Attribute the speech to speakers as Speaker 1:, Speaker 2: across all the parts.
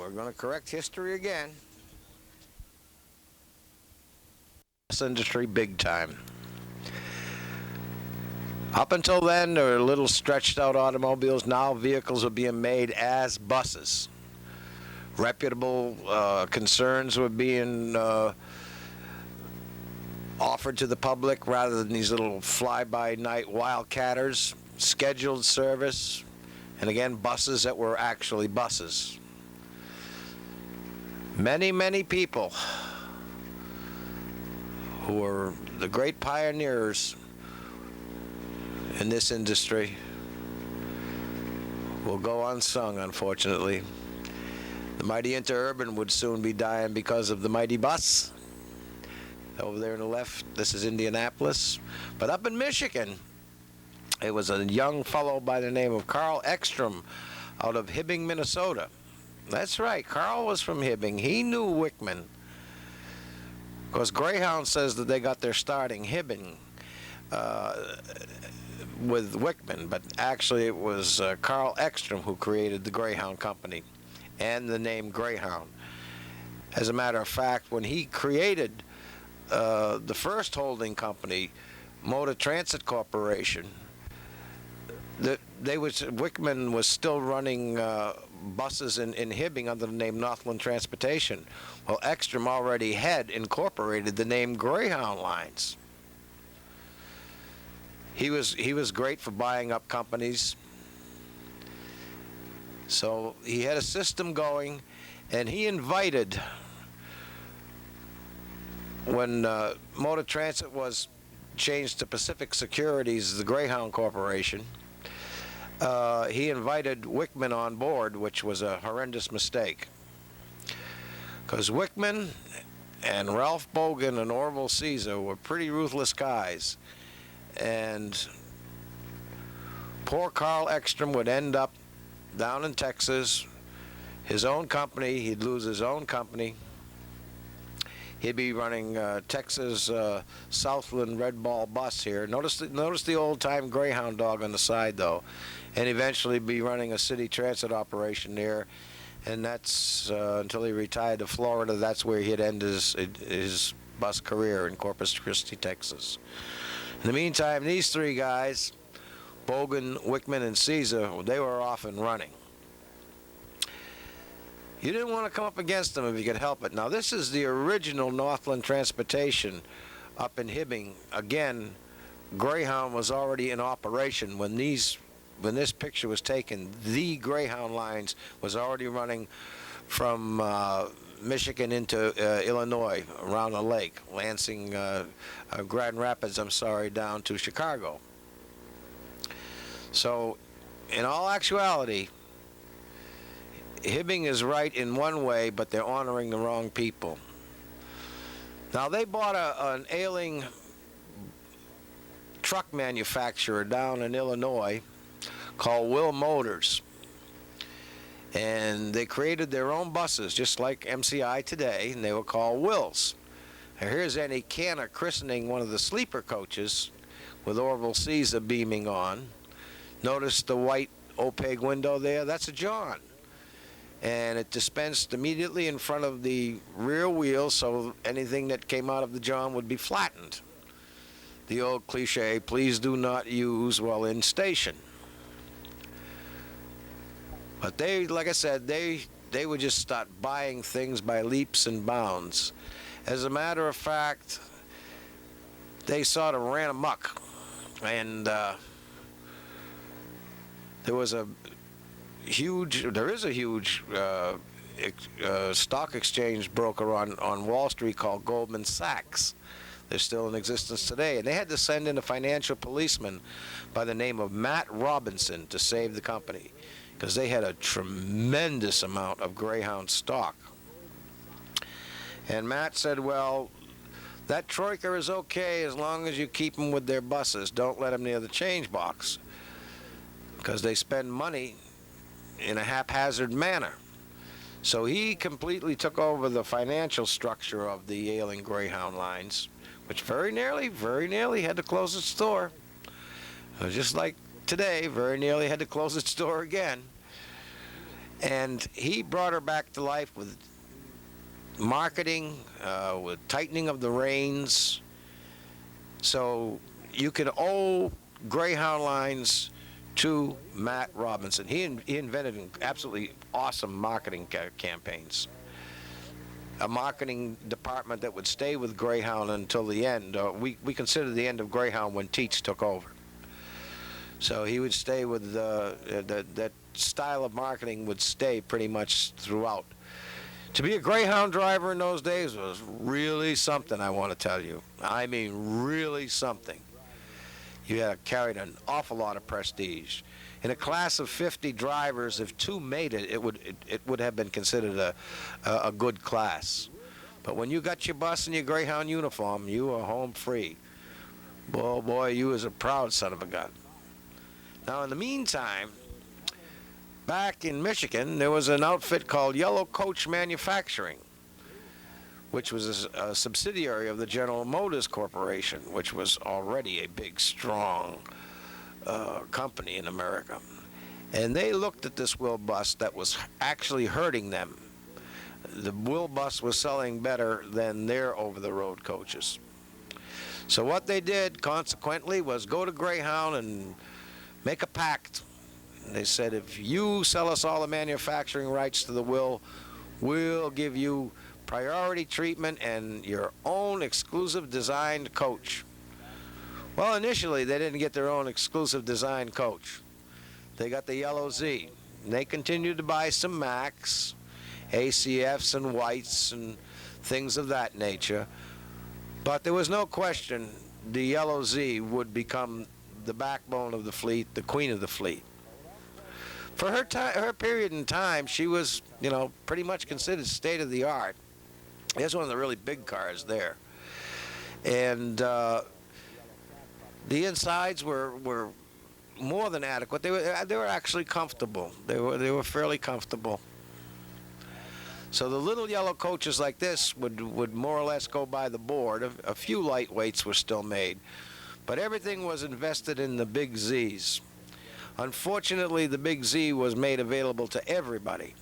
Speaker 1: we're going to correct history again. This industry big time. Up until then, there were little stretched out automobiles. Now vehicles are being made as buses. Reputable concerns were being offered to the public rather than these little fly-by-night wildcatters. Scheduled service, and again, buses that were actually buses. Many, many people who were the great pioneers in this industry will go unsung, unfortunately. The mighty interurban would soon be dying because of the mighty bus. Over there on the left, this is Indianapolis. But up in Michigan, it was a young fellow by the name of Carl Ekstrom out of Hibbing, Minnesota. That's right, Carl was from Hibbing. He knew Wickman. Of course, Greyhound says that they got their start in Hibbing with Wickman, but actually it was Carl Ekstrom who created the Greyhound Company and the name Greyhound. As a matter of fact, when he created the first holding company, Motor Transit Corporation, Wickman was still running buses in Hibbing under the name Northland Transportation. Well, Ekstrom already had incorporated the name Greyhound Lines. He was great for buying up companies. So he had a system going, and he invited, when Motor Transit was changed to Pacific Securities, the Greyhound Corporation, he invited Wickman on board, which was a horrendous mistake. Because Wickman and Ralph Bogan and Orville Caesar were pretty ruthless guys. And poor Carl Ekstrom would end up down in Texas, his own company. He'd lose his own company. He'd be running Texas Southland Red Ball bus here. Notice the old-time Greyhound Dog on the side, though. And eventually be running a city transit operation there. And that's until he retired to Florida. That's where he'd end his bus career in Corpus Christi, Texas. In the meantime, these three guys, Bogan, Wickman, and Caesar, they were off and running. You didn't want to come up against them if you could help it. Now, this is the original Northland Transportation up in Hibbing. Again, Greyhound was already in operation when this picture was taken. The Greyhound Lines was already running from Michigan into Illinois, around the lake, Lansing, Grand Rapids, down to Chicago. So, in all actuality, Hibbing is right in one way, but they're honoring the wrong people. Now, they bought an ailing truck manufacturer down in Illinois called Will Motors. And they created their own buses, just like MCI today, and they were called Wills. Now, here's Eddie Canner christening one of the sleeper coaches with Orville Caesar beaming on. Notice the white opaque window there? That's a John. And it dispensed immediately in front of the rear wheel, so anything that came out of the John would be flattened. The old cliche, please do not use while in station. But they, like I said, they would just start buying things by leaps and bounds. As a matter of fact, they sort of ran amok. And there is a huge stock exchange broker on Wall Street called Goldman Sachs. They're still in existence today. And they had to send in a financial policeman by the name of Matt Robinson to save the company, because they had a tremendous amount of Greyhound stock. And Matt said, well, that troika is okay as long as you keep them with their buses. Don't let them near the change box, because they spend money in a haphazard manner. So he completely took over the financial structure of the ailing Greyhound Lines, which very nearly had to close its door. Just like today, very nearly had to close its door again. And he brought her back to life with marketing, with tightening of the reins. So you can owe Greyhound lines to Matt Robinson. He invented absolutely awesome marketing campaigns. A marketing department that would stay with Greyhound until the end. We consider the end of Greyhound when Teach took over. So he would stay with that style of marketing would stay pretty much throughout. To be a Greyhound driver in those days was really something, I want to tell you. I mean, really something. You had carried an awful lot of prestige. In a class of 50 drivers, if 2 made it, it would have been considered a good class. But when you got your bus and your Greyhound uniform, you were home free. Boy, you was a proud son of a gun. Now, in the meantime, back in Michigan, there was an outfit called Yellow Coach Manufacturing, which was a subsidiary of the General Motors Corporation, which was already a big, strong company in America. And they looked at this Will bus that was actually hurting them. The Will bus was selling better than their over-the-road coaches. So what they did, consequently, was go to Greyhound and make a pact. And they said, if you sell us all the manufacturing rights to the Will, we'll give you priority treatment and your own exclusive designed coach. Well, initially, they didn't get their own exclusive designed coach. They got the Yellow Z. And they continued to buy some Macs, ACFs and Whites and things of that nature. But there was no question the Yellow Z would become the backbone of the fleet, the queen of the fleet. For her period in time, she was, pretty much considered state of the art. There's one of the really big cars there. And the insides were more than adequate. They were actually comfortable. They were fairly comfortable. So the little yellow coaches like this would more or less go by the board. A few lightweights were still made, but everything was invested in the big Zs. Unfortunately, the big Z was made available to everybody.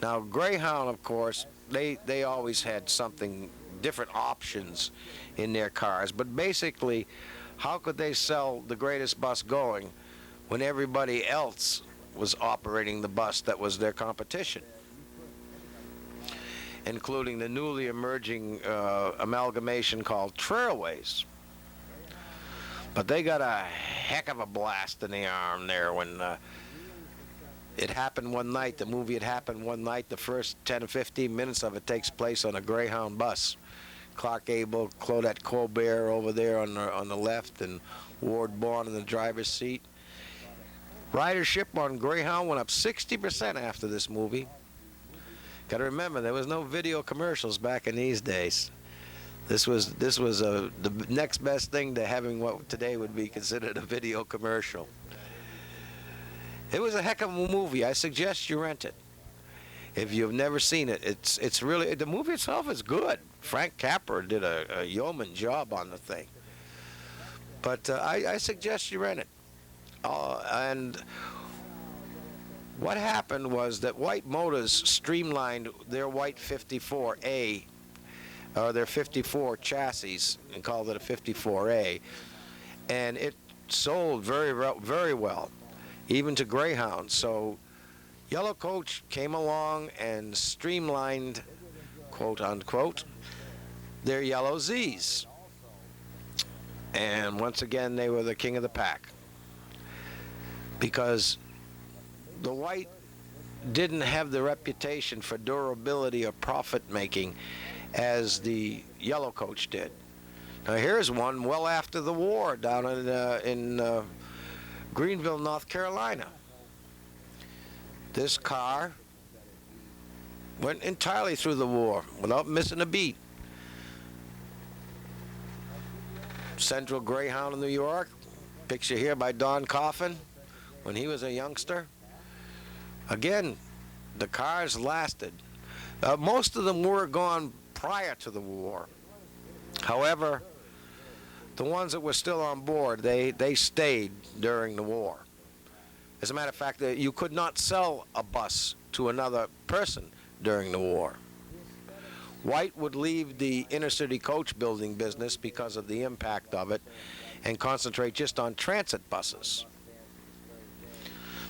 Speaker 1: Now, Greyhound, of course, they always had something, different options in their cars, but basically, how could they sell the greatest bus going when everybody else was operating the bus that was their competition, including the newly emerging amalgamation called Trailways? But they got a heck of a blast in the arm there when it happened one night. The movie had happened one night. The first 10 or 15 minutes of it takes place on a Greyhound bus. Clark Abel, Claudette Colbert over there on the left, and Ward Bourne in the driver's seat. Ridership on Greyhound went up 60% after this movie. Got to remember, there was no video commercials back in these days. This was the next best thing to having what today would be considered a video commercial. It was a heck of a movie. I suggest you rent it. If you've never seen it, it's really, the movie itself is good. Frank Capra did a yeoman job on the thing. But I suggest you rent it. And what happened was that White Motors streamlined their White 54A, or their 54 chassis, and called it a 54A. And it sold very, very well, even to Greyhound. So Yellow Coach came along and streamlined, quote unquote, their Yellow Zs. And once again, they were the king of the pack, because the White didn't have the reputation for durability or profit making as the Yellow Coach did. Now here's one well after the war down in Greenville, North Carolina. This car went entirely through the war without missing a beat. Central Greyhound in New York, picture here by Don Coffin when he was a youngster. Again, the cars lasted. Most of them were gone prior to the war. However, the ones that were still on board, they stayed during the war. As a matter of fact, you could not sell a bus to another person during the war. White would leave the inner city coach building business because of the impact of it and concentrate just on transit buses.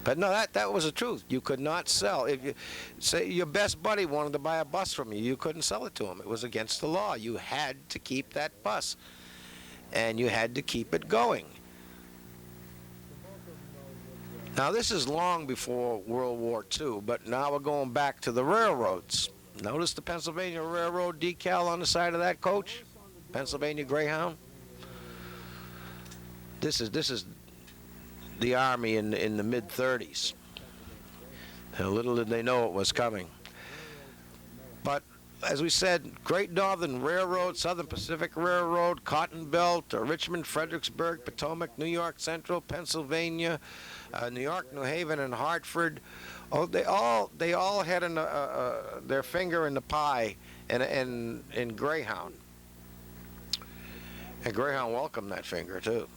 Speaker 1: But no, that was the truth. You could not sell. If you say your best buddy wanted to buy a bus from you, you couldn't sell it to him. It was against the law. You had to keep that bus, and you had to keep it going. Now, this is long before World War II, but now we're going back to the railroads. Notice the Pennsylvania Railroad decal on the side of that coach? Pennsylvania Greyhound? This is the Army in the mid-30s. And little did they know it was coming. But as we said, Great Northern Railroad, Southern Pacific Railroad, Cotton Belt, Richmond, Fredericksburg, Potomac, New York Central, Pennsylvania, New York, New Haven, and Hartford. Oh, they all had their finger in the pie in Greyhound. And Greyhound welcomed that finger too,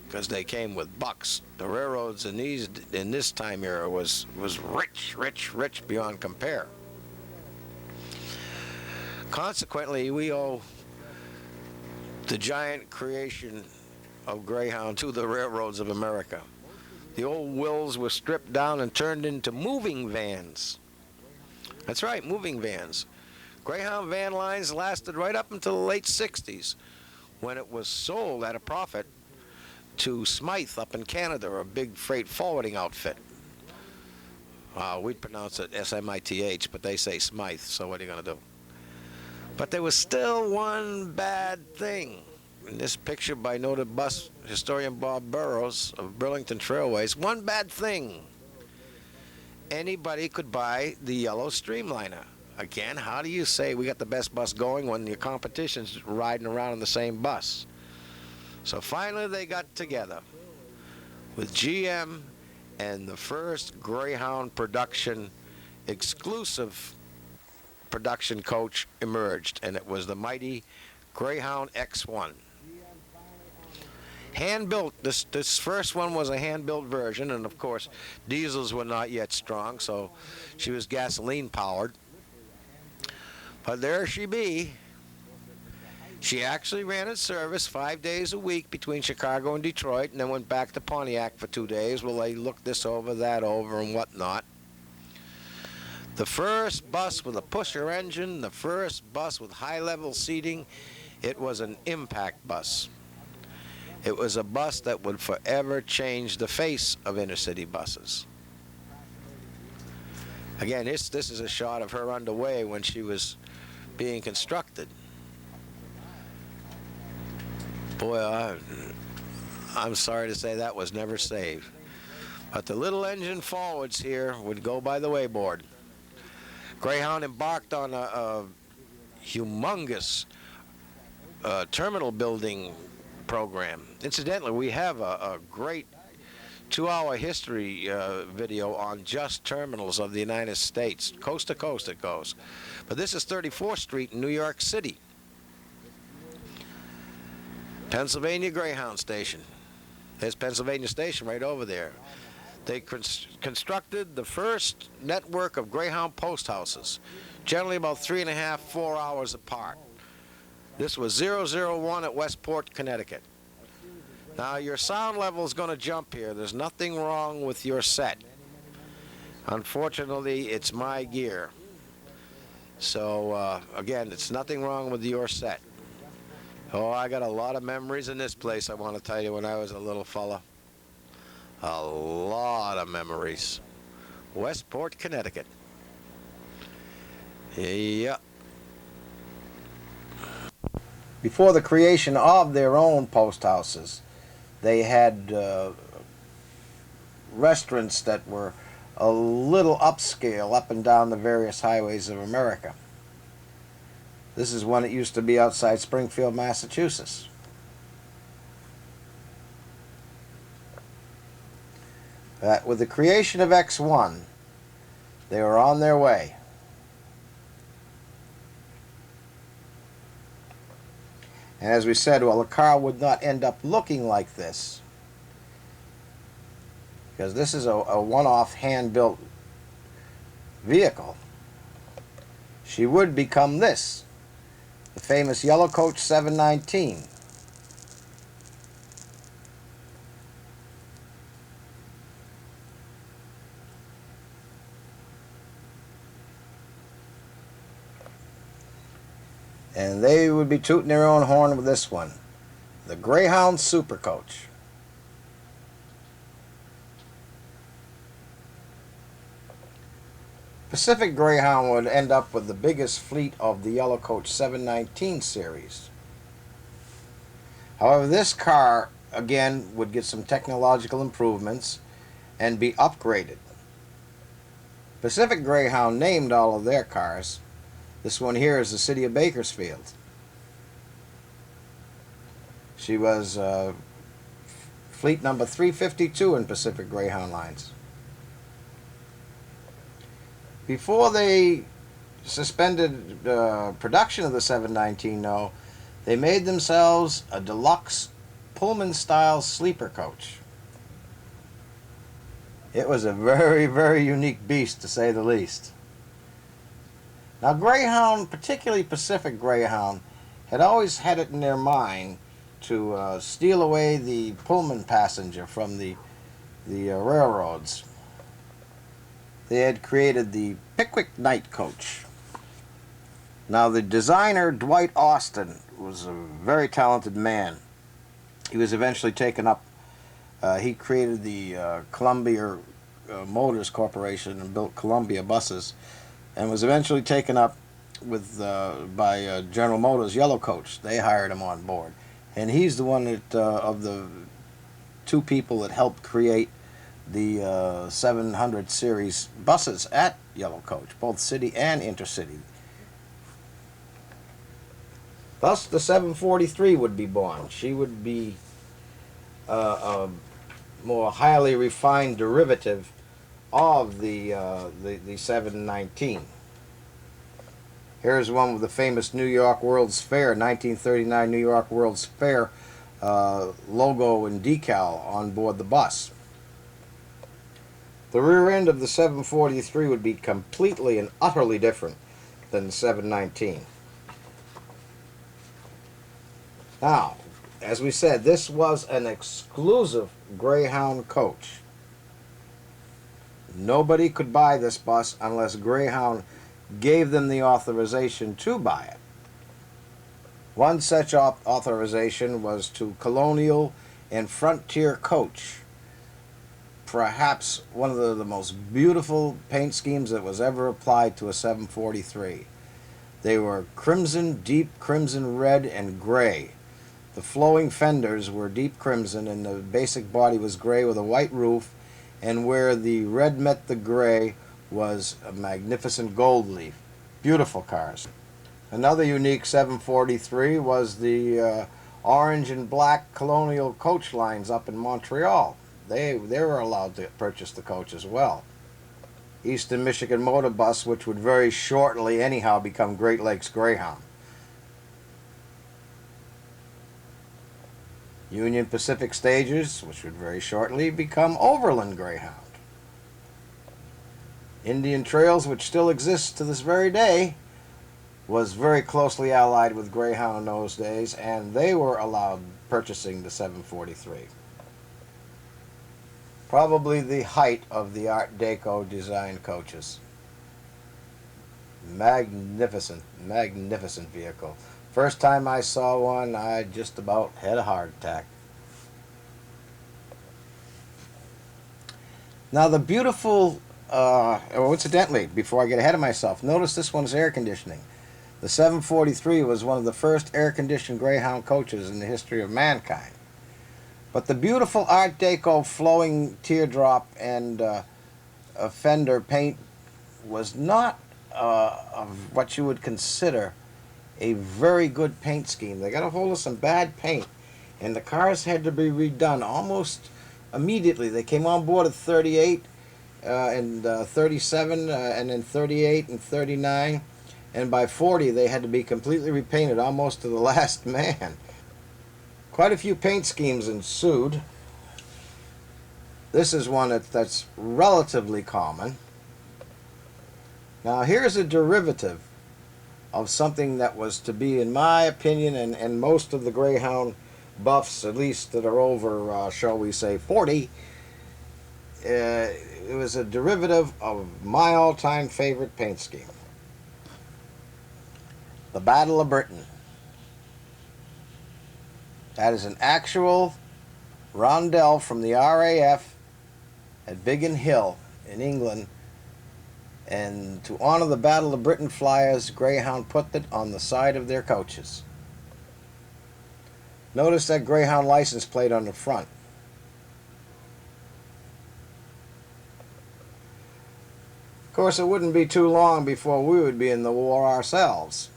Speaker 1: because they came with bucks. The railroads in this time era was rich beyond compare. Consequently, we owe the giant creation of Greyhound to the railroads of America. The old wheels were stripped down and turned into moving vans. That's right, moving vans. Greyhound Van Lines lasted right up until the late 60s, when it was sold at a profit to Smythe up in Canada, a big freight forwarding outfit. We'd pronounce it S-M-I-T-H, but they say Smythe, so what are you going to do? But there was still one bad thing. In this picture by noted bus historian Bob Burrows of Burlington Trailways, one bad thing. Anybody could buy the yellow Streamliner. Again, how do you say we got the best bus going when your competition's riding around in the same bus? So finally they got together with GM, and the first Greyhound production, exclusive production coach emerged, and it was the mighty Greyhound X1. Hand-built. This first one was a hand-built version, and of course diesels were not yet strong, so she was gasoline powered. But there she be. She actually ran its service 5 days a week between Chicago and Detroit, and then went back to Pontiac for 2 days. Well, they looked this over, that over, and whatnot. The first bus with a pusher engine, the first bus with high-level seating, it was an impact bus. It was a bus that would forever change the face of inner-city buses. Again, this is a shot of her underway when she was being constructed. Boy, I'm sorry to say that was never saved. But the little engine forwards here would go by the wayboard. Greyhound embarked on a humongous terminal building program. Incidentally, we have a great 2-hour history video on just terminals of the United States. Coast to coast it goes. But this is 34th Street in New York City. Pennsylvania Greyhound Station. There's Pennsylvania Station right over there. They constructed the first network of Greyhound post houses, generally about 3.5, 4 hours apart. This was 001 at Westport, Connecticut. Now your sound level is going to jump here. There's nothing wrong with your set. Unfortunately, it's my gear. So again, it's nothing wrong with your set. Oh, I got a lot of memories in this place, I want to tell you, when I was a little fella. A lot of memories. Westport, Connecticut. Yep. Before the creation of their own post houses, they had restaurants that were a little upscale up and down the various highways of America. This is one that used to be outside Springfield, Massachusetts. With the creation of X1, they were on their way. And as we said, well, the car would not end up looking like this. because this is a one-off hand-built vehicle, she would become this, the famous Yellow Coach 719. And they would be tooting their own horn with this one, the Greyhound Super Coach. Pacific Greyhound would end up with the biggest fleet of the Yellow Coach 719 series. However, this car, again, would get some technological improvements and be upgraded. Pacific Greyhound named all of their cars. This one here is the City of Bakersfield. She was fleet number 352 in Pacific Greyhound Lines. Before they suspended production of the 719, though, they made themselves a deluxe Pullman-style sleeper coach. It was a very, very unique beast, to say the least. Now, Greyhound, particularly Pacific Greyhound, had always had it in their mind to steal away the Pullman passenger from the railroads. They had created the Pickwick Night Coach. Now, the designer, Dwight Austin, was a very talented man. He was eventually taken up. He created the Columbia Motors Corporation and built Columbia buses, and was eventually taken up with by General Motors Yellow Coach. They hired him on board, and he's the one that of the two people that helped create the 700 series buses at Yellow Coach, both city and intercity. Thus, the 743 would be born. She would be a more highly refined derivative of the 719. Here's one with the famous New York World's Fair, 1939 New York World's Fair logo and decal on board the bus. The rear end of the 743 would be completely and utterly different than the 719. Now, as we said, this was an exclusive Greyhound coach. Nobody could buy this bus unless Greyhound gave them the authorization to buy it. One such authorization was to Colonial and Frontier Coach. Perhaps one of the most beautiful paint schemes that was ever applied to a 743. They were crimson, deep crimson red, and gray. The flowing fenders were deep crimson, and the basic body was gray with a white roof, and where the red met the gray was a magnificent gold leaf. Beautiful cars. Another unique 743 was the orange and black Colonial coach lines up in Montreal. They were allowed to purchase the coach as well. Eastern Michigan Motor Bus, which would very shortly anyhow become Great Lakes Greyhound. Union Pacific Stagers, which would very shortly become Overland Greyhound. Indian Trails, which still exists to this very day, was very closely allied with Greyhound in those days, and they were allowed purchasing the 743. Probably the height of the Art Deco design coaches. Magnificent, magnificent vehicle. First time I saw one, I just about had a heart attack. Now the beautiful, incidentally, before I get ahead of myself, notice this one's air conditioning. The 743 was one of the first air-conditioned Greyhound coaches in the history of mankind. But the beautiful Art Deco flowing teardrop and fender paint was not of what you would consider a very good paint scheme. They got a hold of some bad paint, and the cars had to be redone almost immediately. They came on board at 38 and 37 and then 38 and 39, and by 40 they had to be completely repainted almost to the last man. Quite a few paint schemes ensued. This is one that's relatively common. Now here's a derivative of something that was to be, in my opinion, and most of the Greyhound buffs, at least that are over, shall we say, 40, it was a derivative of my all-time favorite paint scheme. The Battle of Britain. That is an actual rondel from the RAF at Biggin Hill in England, and to honor the Battle of Britain flyers, Greyhound put it on the side of their coaches. Notice that Greyhound license plate on the front. Of course, it wouldn't be too long before we would be in the war ourselves.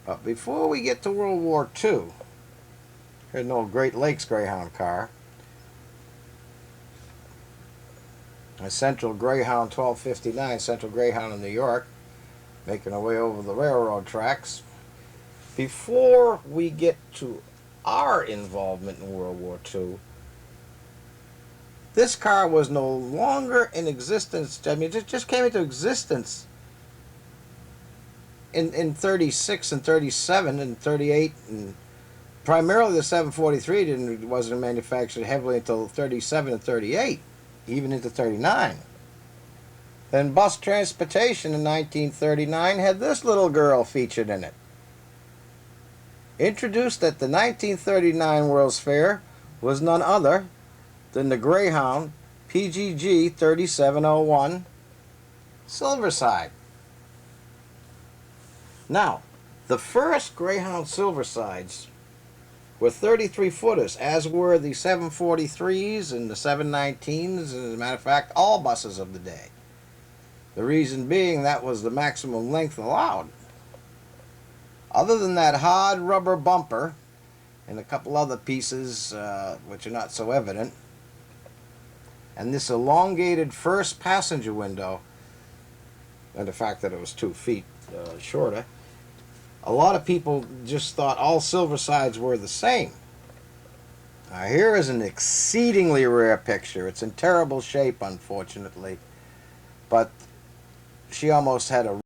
Speaker 1: But before we get to World War II, here's an old Great Lakes Greyhound car. A Central Greyhound 1259, Central Greyhound in New York, making our way over the railroad tracks. Before we get to our involvement in World War II, this car was no longer in existence. I mean, it just came into existence in 36 and 37 and 38, and primarily the 743 wasn't manufactured heavily until 37 and 38, even into 39. Then bus transportation in 1939 had this little girl featured in it. Introduced at the 1939 World's Fair was none other than the Greyhound PGG 3701 Silverside. Now, the first Greyhound Silversides were 33-footers, as were the 743s and the 719s, and as a matter of fact, all buses of the day. The reason being that was the maximum length allowed. Other than that hard rubber bumper and a couple other pieces which are not so evident, and this elongated first passenger window, and the fact that it was 2 feet shorter, a lot of people just thought all Silversides were the same. Now here is an exceedingly rare picture. It's in terrible shape, unfortunately, but she almost had a